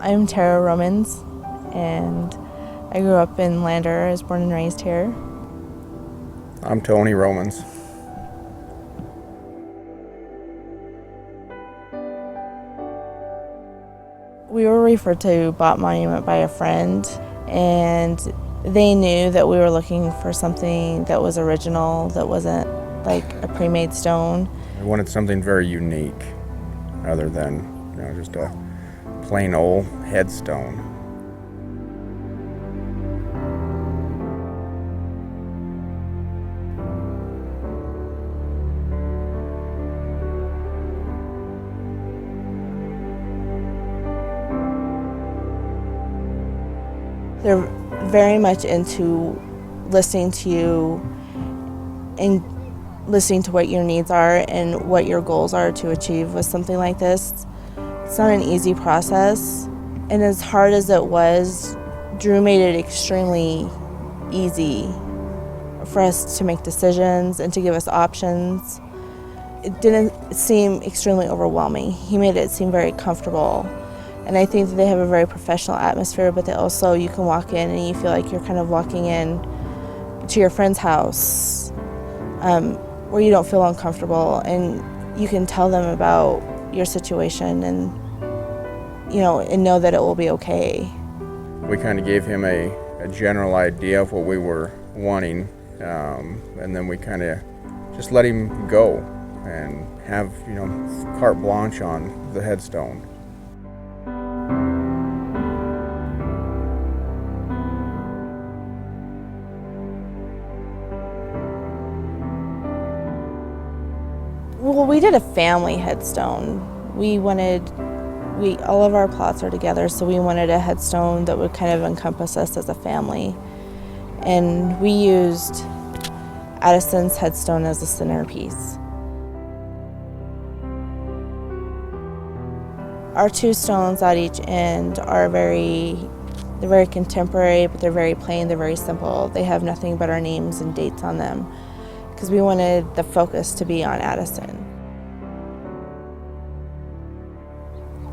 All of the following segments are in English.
I'm Tara Romans, and I grew up in Lander. I was born and raised here. I'm Tony Romans. We were referred to Bott Monument by a friend, and they knew that we were looking for something that was original, that wasn't like a pre-made stone. I wanted something very unique, other than just a plain old headstone. They're very much into listening to you and listening to what your needs are and what your goals are to achieve with something like this. It's not an easy process, and as hard as it was, Drew made it extremely easy for us to make decisions and to give us options. It didn't seem extremely overwhelming. He made it seem very comfortable. And I think that they have a very professional atmosphere, but you can walk in and you feel like you're kind of walking in to your friend's house where you don't feel uncomfortable, and you can tell them about your situation and know that it will be okay. We kind of gave him a general idea of what we were wanting, and then we kind of just let him go and have carte blanche on the headstone. Well, we did a family headstone. All of our plots are together, so we wanted a headstone that would kind of encompass us as a family. And we used Addison's headstone as a centerpiece. Our two stones at each end are very contemporary, but they're very plain, they're very simple. They have nothing but our names and dates on them, because we wanted the focus to be on Addison.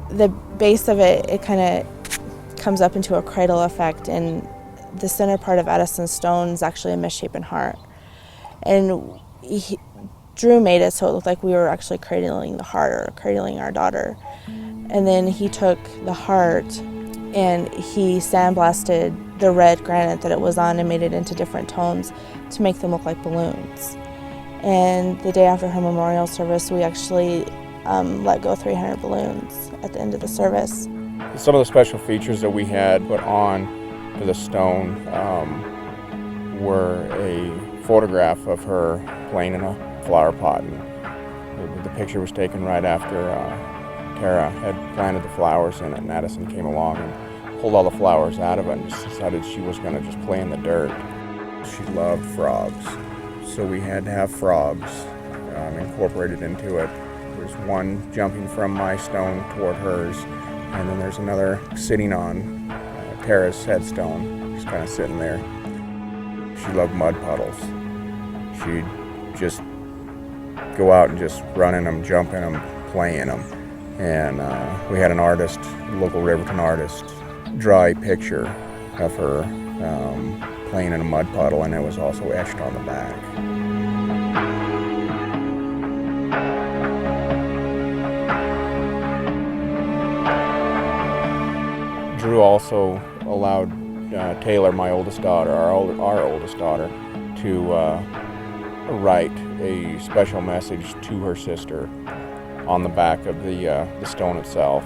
The base of it kind of comes up into a cradle effect, and the center part of Addison's stone is actually a misshapen heart. And Drew made it so it looked like we were actually cradling the heart, or cradling our daughter. And then he took the heart and he sandblasted the red granite that it was on and made it into different tones to make them look like balloons. And the day after her memorial service, we actually let go 300 balloons at the end of the service. Some of the special features that we had put on to the stone were a photograph of her playing in a flower pot. And the picture was taken right after Tara had planted the flowers in it, and Addison came along and pulled all the flowers out of it and just decided she was going to just play in the dirt. She loved frogs, so we had to have frogs incorporated into it. There's one jumping from my stone toward hers, and then there's another sitting on Tara's headstone, just kind of sitting there. She loved mud puddles. She'd just go out and just run in them, jump in them, play in them. And we had an artist, a local Riverton artist, draw a picture of her playing in a mud puddle, and it was also etched on the back. Drew also allowed Taylor, my oldest daughter, our oldest daughter, to write a special message to her sister on the back of the stone itself.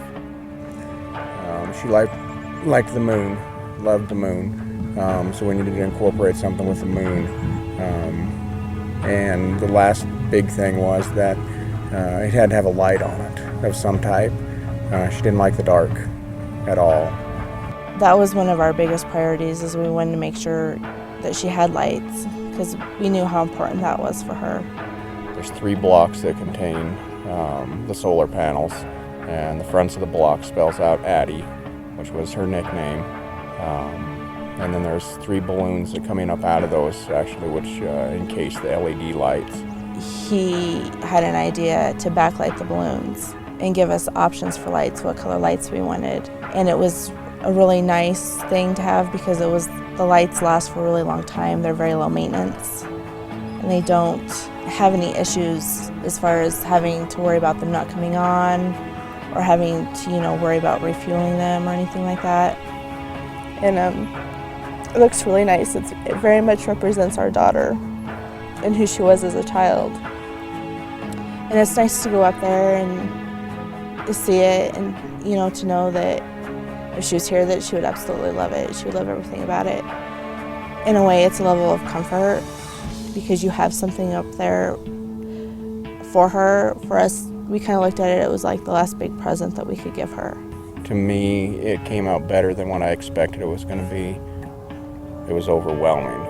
She liked the moon, loved the moon, so we needed to incorporate something with the moon. And the last big thing was that it had to have a light on it of some type. She didn't like the dark at all. That was one of our biggest priorities, is we wanted to make sure that she had lights, because we knew how important that was for her. There's 3 blocks that contain the solar panels, and the fronts of the block spells out Addie, which was her nickname. And then there's 3 balloons that coming up out of those, actually, which encase the LED lights. He had an idea to backlight the balloons and give us options for lights, what color lights we wanted. And it was a really nice thing to have because the lights last for a really long time. They're very low maintenance, and they don't have any issues as far as having to worry about them not coming on or having to, worry about refueling them or anything like that. And it looks really nice. It very much represents our daughter and who she was as a child. And it's nice to go up there and to see it and, to know that if she was here that she would absolutely love it. She would love everything about it. In a way, it's a level of comfort because you have something up there for her. For us, we kind of looked at it was like the last big present that we could give her. To me, it came out better than what I expected it was going to be. It was overwhelming.